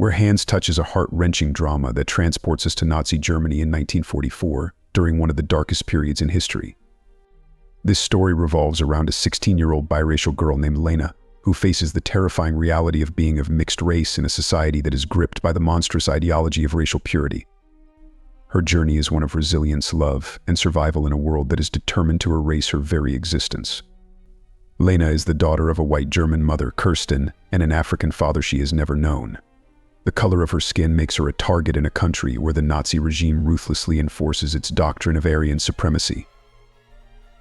Where Hands touches a heart-wrenching drama that transports us to Nazi Germany in 1944 during one of the darkest periods in history. This story revolves around a 16-year-old biracial girl named Lena, who faces the terrifying reality of being of mixed race in a society that is gripped by the monstrous ideology of racial purity. Her journey is one of resilience, love, and survival in a world that is determined to erase her very existence. Lena is the daughter of a white German mother, Kirsten, and an African father she has never known. The color of her skin makes her a target in a country where the Nazi regime ruthlessly enforces its doctrine of Aryan supremacy.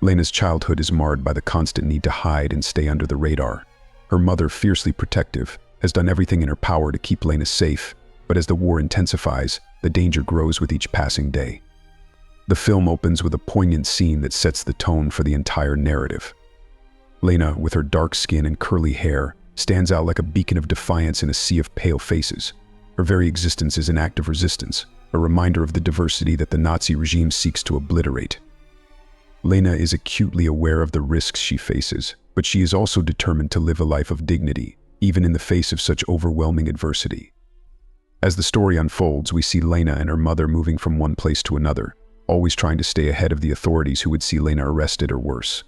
Lena's childhood is marred by the constant need to hide and stay under the radar. Her mother, fiercely protective, has done everything in her power to keep Lena safe, but as the war intensifies, the danger grows with each passing day. The film opens with a poignant scene that sets the tone for the entire narrative. Lena, with her dark skin and curly hair, stands out like a beacon of defiance in a sea of pale faces. Her very existence is an act of resistance, a reminder of the diversity that the Nazi regime seeks to obliterate. Lena is acutely aware of the risks she faces, but she is also determined to live a life of dignity, even in the face of such overwhelming adversity. As the story unfolds, we see Lena and her mother moving from one place to another, always trying to stay ahead of the authorities who would see Lena arrested or worse.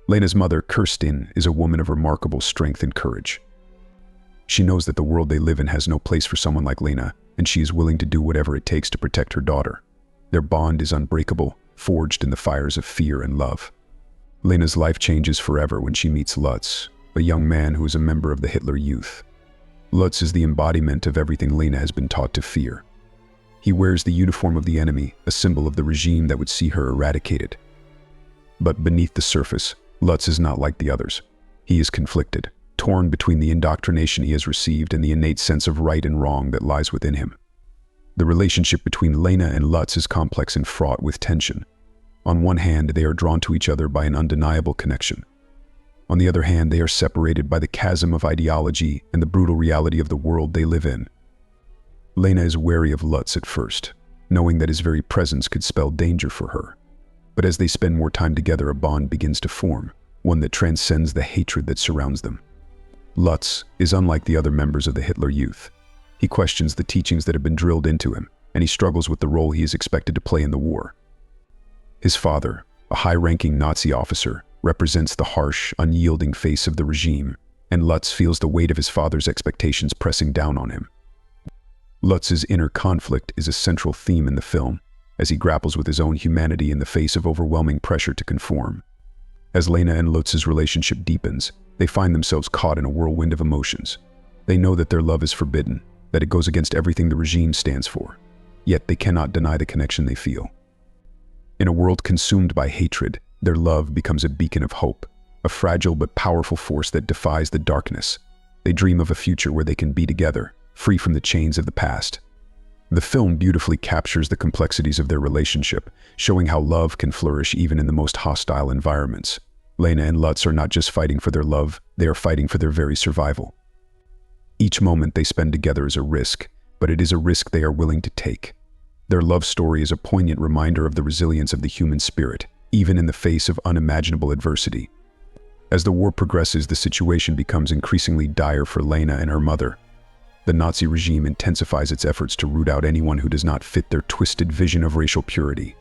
Lena's mother, Kirsten, is a woman of remarkable strength and courage. She knows that the world they live in has no place for someone like Lena, and she is willing to do whatever it takes to protect her daughter. Their bond is unbreakable, forged in the fires of fear and love. Lena's life changes forever when she meets Lutz, a young man who is a member of the Hitler Youth. Lutz is the embodiment of everything Lena has been taught to fear. He wears the uniform of the enemy, a symbol of the regime that would see her eradicated. But beneath the surface, Lutz is not like the others. He is conflicted, torn between the indoctrination he has received and the innate sense of right and wrong that lies within him. The relationship between Lena and Lutz is complex and fraught with tension. On one hand, they are drawn to each other by an undeniable connection. On the other hand, they are separated by the chasm of ideology and the brutal reality of the world they live in. Lena is wary of Lutz at first, knowing that his very presence could spell danger for her. But as they spend more time together, a bond begins to form, one that transcends the hatred that surrounds them. Lutz is unlike the other members of the Hitler Youth. He questions the teachings that have been drilled into him, and he struggles with the role he is expected to play in the war. His father, a high-ranking Nazi officer, represents the harsh, unyielding face of the regime, and Lutz feels the weight of his father's expectations pressing down on him. Lutz's inner conflict is a central theme in the film, as he grapples with his own humanity in the face of overwhelming pressure to conform. As Lena and Lutz's relationship deepens, they find themselves caught in a whirlwind of emotions. They know that their love is forbidden, that it goes against everything the regime stands for, yet they cannot deny the connection they feel. In a world consumed by hatred, their love becomes a beacon of hope, a fragile but powerful force that defies the darkness. They dream of a future where they can be together, free from the chains of the past. The film beautifully captures the complexities of their relationship, showing how love can flourish even in the most hostile environments. Lena and Lutz are not just fighting for their love, they are fighting for their very survival. Each moment they spend together is a risk, but it is a risk they are willing to take. Their love story is a poignant reminder of the resilience of the human spirit, even in the face of unimaginable adversity. As the war progresses, the situation becomes increasingly dire for Lena and her mother. The Nazi regime intensifies its efforts to root out anyone who does not fit their twisted vision of racial purity.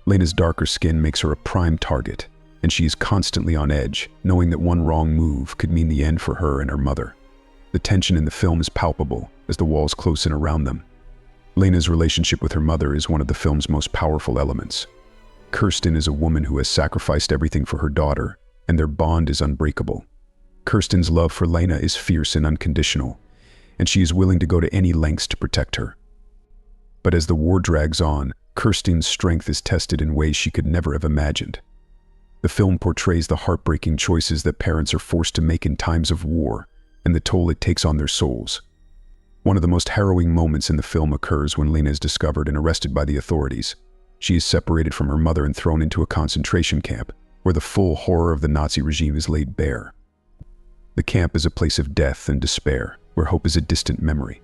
Lena's darker skin makes her a prime target, and she is constantly on edge, knowing that one wrong move could mean the end for her and her mother. The tension in the film is palpable as the walls close in around them. Lena's relationship with her mother is one of the film's most powerful elements. Kirsten is a woman who has sacrificed everything for her daughter, and their bond is unbreakable. Kirsten's love for Lena is fierce and unconditional, and she is willing to go to any lengths to protect her. But as the war drags on, Kirsten's strength is tested in ways she could never have imagined. The film portrays the heartbreaking choices that parents are forced to make in times of war, and the toll it takes on their souls. One of the most harrowing moments in the film occurs when Lena is discovered and arrested by the authorities. She is separated from her mother and thrown into a concentration camp, where the full horror of the Nazi regime is laid bare. The camp is a place of death and despair, where hope is a distant memory.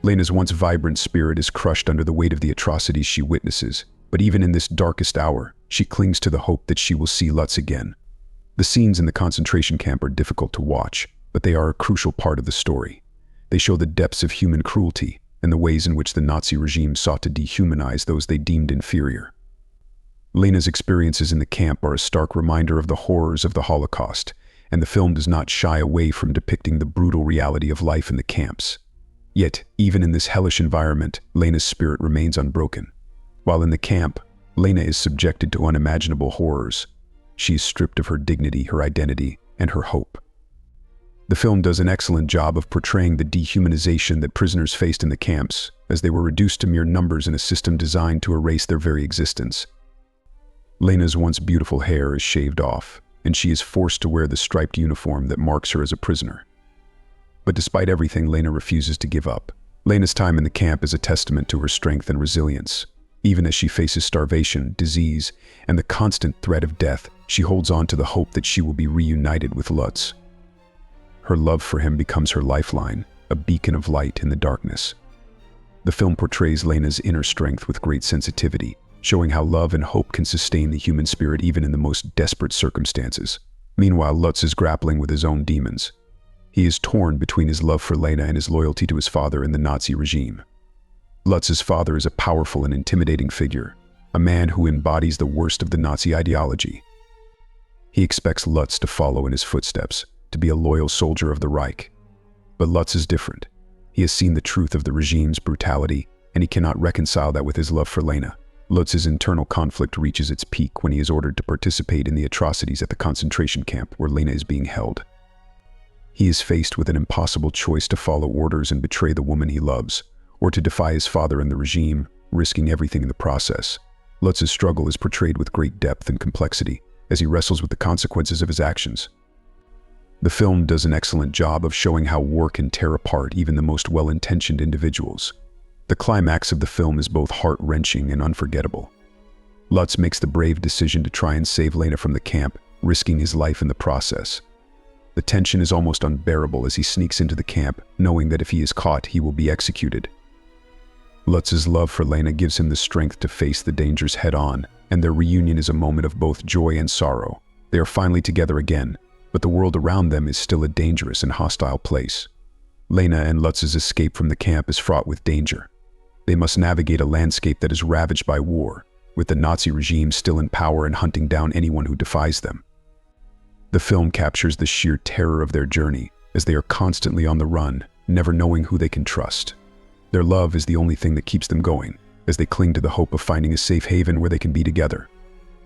Lena's once vibrant spirit is crushed under the weight of the atrocities she witnesses, but even in this darkest hour, she clings to the hope that she will see Lutz again. The scenes in the concentration camp are difficult to watch, but they are a crucial part of the story. They show the depths of human cruelty and the ways in which the Nazi regime sought to dehumanize those they deemed inferior. Lena's experiences in the camp are a stark reminder of the horrors of the Holocaust, and the film does not shy away from depicting the brutal reality of life in the camps. Yet, even in this hellish environment, Lena's spirit remains unbroken. While in the camp, Lena is subjected to unimaginable horrors. She is stripped of her dignity, her identity, and her hope. The film does an excellent job of portraying the dehumanization that prisoners faced in the camps, as they were reduced to mere numbers in a system designed to erase their very existence. Lena's once beautiful hair is shaved off, and she is forced to wear the striped uniform that marks her as a prisoner. But despite everything, Lena refuses to give up. Lena's time in the camp is a testament to her strength and resilience. Even as she faces starvation, disease, and the constant threat of death, she holds on to the hope that she will be reunited with Lutz. Her love for him becomes her lifeline, a beacon of light in the darkness. The film portrays Lena's inner strength with great sensitivity, showing how love and hope can sustain the human spirit even in the most desperate circumstances. Meanwhile, Lutz is grappling with his own demons. He is torn between his love for Lena and his loyalty to his father in the Nazi regime. Lutz's father is a powerful and intimidating figure, a man who embodies the worst of the Nazi ideology. He expects Lutz to follow in his footsteps, to be a loyal soldier of the Reich. But Lutz is different. He has seen the truth of the regime's brutality, and he cannot reconcile that with his love for Lena. Lutz's internal conflict reaches its peak when he is ordered to participate in the atrocities at the concentration camp where Lena is being held. He is faced with an impossible choice to follow orders and betray the woman he loves, or to defy his father and the regime, risking everything in the process. Lutz's struggle is portrayed with great depth and complexity as he wrestles with the consequences of his actions. The film does an excellent job of showing how war can tear apart even the most well-intentioned individuals. The climax of the film is both heart-wrenching and unforgettable. Lutz makes the brave decision to try and save Lena from the camp, risking his life in the process. The tension is almost unbearable as he sneaks into the camp, knowing that if he is caught, he will be executed. Lutz's love for Lena gives him the strength to face the dangers head-on, and their reunion is a moment of both joy and sorrow. They are finally together again, but the world around them is still a dangerous and hostile place. Lena and Lutz's escape from the camp is fraught with danger. They must navigate a landscape that is ravaged by war, with the Nazi regime still in power and hunting down anyone who defies them. The film captures the sheer terror of their journey, as they are constantly on the run, never knowing who they can trust. Their love is the only thing that keeps them going, as they cling to the hope of finding a safe haven where they can be together.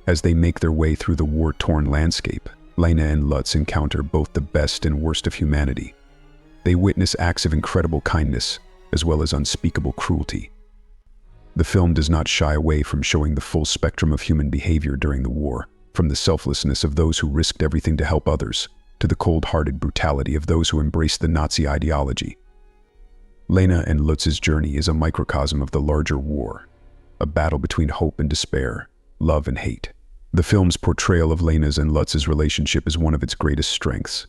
As they make their way through the war-torn landscape, Lena and Lutz encounter both the best and worst of humanity. They witness acts of incredible kindness, as well as unspeakable cruelty. The film does not shy away from showing the full spectrum of human behavior during the war, from the selflessness of those who risked everything to help others, to the cold-hearted brutality of those who embraced the Nazi ideology. Lena and Lutz's journey is a microcosm of the larger war, a battle between hope and despair, love and hate. The film's portrayal of Lena's and Lutz's relationship is one of its greatest strengths.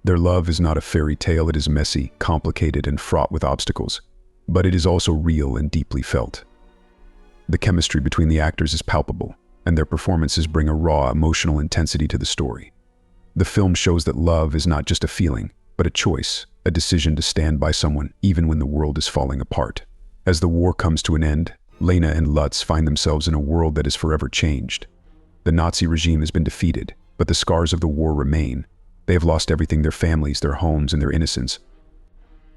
Their love is not a fairy tale. It is messy, complicated, and fraught with obstacles, but it is also real and deeply felt. The chemistry between the actors is palpable, and their performances bring a raw, emotional intensity to the story. The film shows that love is not just a feeling, but a choice, a decision to stand by someone even when the world is falling apart. As the war comes to an end, Lena and Lutz find themselves in a world that is forever changed. The Nazi regime has been defeated, but the scars of the war remain. They have lost everything: their families, their homes, and their innocence.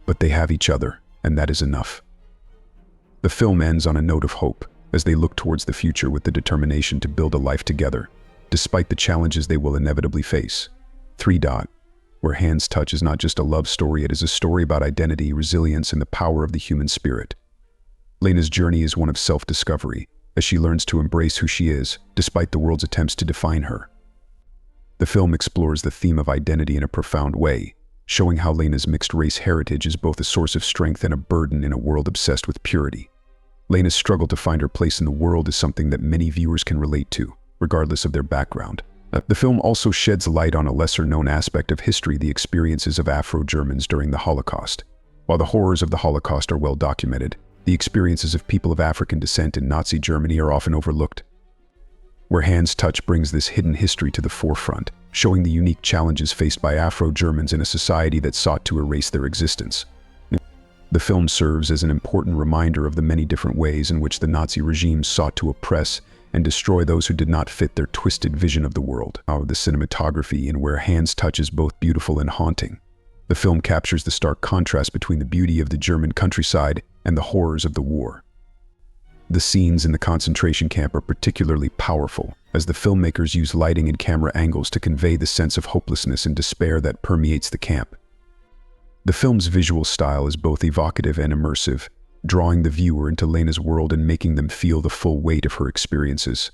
But they have each other, and that is enough. The film ends on a note of hope, as they look towards the future with the determination to build a life together, despite the challenges they will inevitably face. Where Hands Touch is not just a love story, it is a story about identity, resilience, and the power of the human spirit. Lena's journey is one of self-discovery, as she learns to embrace who she is, despite the world's attempts to define her. The film explores the theme of identity in a profound way, showing how Lena's mixed-race heritage is both a source of strength and a burden in a world obsessed with purity. Lena's struggle to find her place in the world is something that many viewers can relate to, regardless of their background. The film also sheds light on a lesser-known aspect of history: the experiences of Afro-Germans during the Holocaust. While the horrors of the Holocaust are well documented, the experiences of people of African descent in Nazi Germany are often overlooked. Where Hands Touch brings this hidden history to the forefront, showing the unique challenges faced by Afro-Germans in a society that sought to erase their existence. The film serves as an important reminder of the many different ways in which the Nazi regime sought to oppress and destroy those who did not fit their twisted vision of the world. The cinematography in Where Hands Touch is both beautiful and haunting. The film captures the stark contrast between the beauty of the German countryside and the horrors of the war. The scenes in the concentration camp are particularly powerful, as the filmmakers use lighting and camera angles to convey the sense of hopelessness and despair that permeates the camp. The film's visual style is both evocative and immersive, drawing the viewer into Lena's world and making them feel the full weight of her experiences.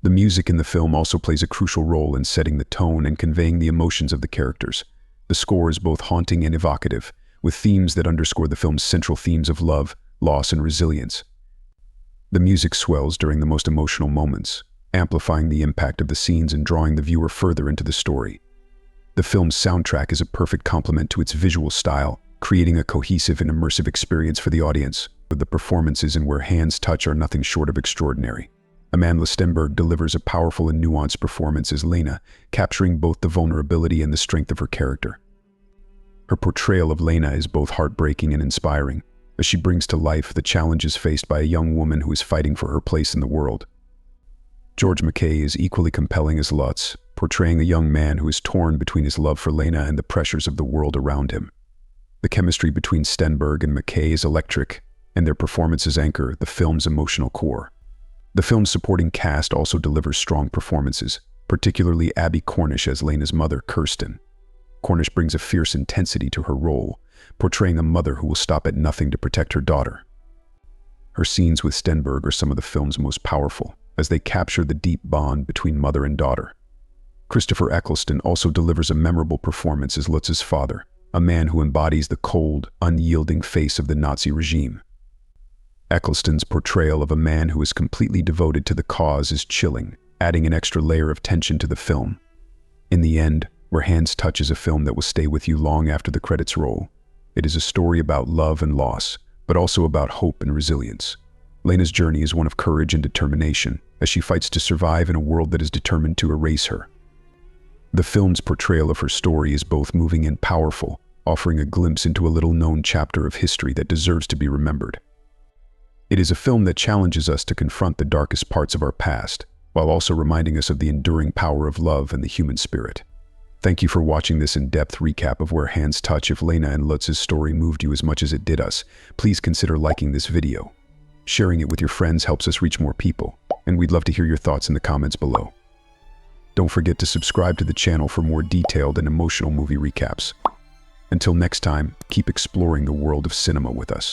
The music in the film also plays a crucial role in setting the tone and conveying the emotions of the characters. The score is both haunting and evocative, with themes that underscore the film's central themes of love, loss, and resilience. The music swells during the most emotional moments, amplifying the impact of the scenes and drawing the viewer further into the story. The film's soundtrack is a perfect complement to its visual style, creating a cohesive and immersive experience for the audience. The performances in Where Hands Touch are nothing short of extraordinary. Amandla Stenberg delivers a powerful and nuanced performance as Lena, capturing both the vulnerability and the strength of her character. Her portrayal of Lena is both heartbreaking and inspiring, as she brings to life the challenges faced by a young woman who is fighting for her place in the world. George McKay is equally compelling as Lutz, portraying a young man who is torn between his love for Lena and the pressures of the world around him. The chemistry between Stenberg and McKay is electric, and their performances anchor the film's emotional core. The film's supporting cast also delivers strong performances, particularly Abby Cornish as Lena's mother, Kirsten. Cornish brings a fierce intensity to her role, portraying a mother who will stop at nothing to protect her daughter. Her scenes with Stenberg are some of the film's most powerful, as they capture the deep bond between mother and daughter. Christopher Eccleston also delivers a memorable performance as Lutz's father, a man who embodies the cold, unyielding face of the Nazi regime. Eccleston's portrayal of a man who is completely devoted to the cause is chilling, adding an extra layer of tension to the film. In the end, Where Hands Touch is a film that will stay with you long after the credits roll. It is a story about love and loss, but also about hope and resilience. Lena's journey is one of courage and determination, as she fights to survive in a world that is determined to erase her. The film's portrayal of her story is both moving and powerful, offering a glimpse into a little-known chapter of history that deserves to be remembered. It is a film that challenges us to confront the darkest parts of our past, while also reminding us of the enduring power of love and the human spirit. Thank you for watching this in-depth recap of Where Hands Touch. If Lena and Lutz's story moved you as much as it did us, please consider liking this video. Sharing it with your friends helps us reach more people, and we'd love to hear your thoughts in the comments below. Don't forget to subscribe to the channel for more detailed and emotional movie recaps. Until next time, keep exploring the world of cinema with us.